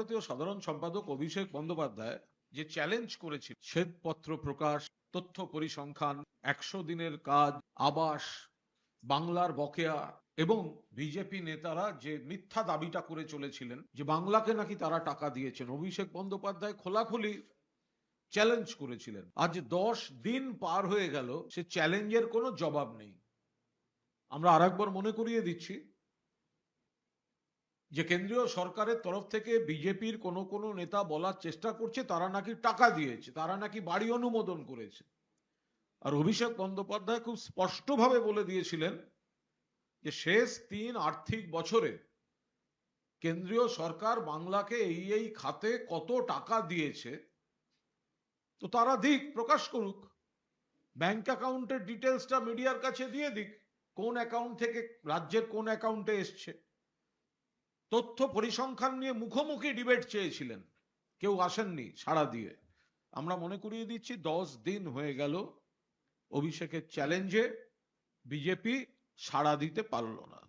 সর্বভারতীয় সাধারণ সম্পাদক অভিষেক বন্দ্যোপাধ্যায় যে চ্যালেঞ্জ করেছিল, শ্বেতপত্র প্রকাশ, তথ্য পরিসংখ্যান, 100 দিনের কাজ, আবাস, বাংলার বকেয়া, এবং বিজেপি নেতারা যে মিথ্যা দাবিটা করে চলেছিলেন যে বাংলাকে নাকি তারা টাকা দিয়েছেন, অভিষেক বন্দ্যোপাধ্যায় খোলাখুলি চ্যালেঞ্জ করেছিলেন। আজ 10 দিন পার হয়ে গেল, সে চ্যালেঞ্জের কোনো জবাব নেই। আমরা আরেকবার মনে করিয়ে দিচ্ছি যে কেন্দ্রীয় সরকারের তরফ থেকে বিজেপির কোনো কোনো নেতা বলার চেষ্টা করছে তারা নাকি টাকা দিয়েছে, তারা নাকি বাড়ি অনুমোদন করেছে। আর অভিষেক বন্দ্যোপাধ্যায় খুব স্পষ্টভাবে বলে দিয়েছিলেন যে শেষ 3 আর্থিক বছরে কেন্দ্রীয় সরকার বাংলাকে এই খাতে কত টাকা দিয়েছে, তো তারা দিক, প্রকাশ করুক, ব্যাংক অ্যাকাউন্টের ডিটেলসটা মিডিয়ার কাছে দিয়ে দিক, কোন অ্যাকাউন্ট থেকে রাজ্যের কোন অ্যাকাউন্টে এসছে। তথ্য পরিসংখ্যান নিয়ে মুখোমুখি ডিবেট চেয়েছিলেন, কেউ আসেননি সাড়া দিয়ে। আমরা মনে করিয়ে দিচ্ছি 10 দিন হয়ে গেল, অভিষেকের চ্যালেঞ্জে বিজেপি সাড়া দিতে পারল না।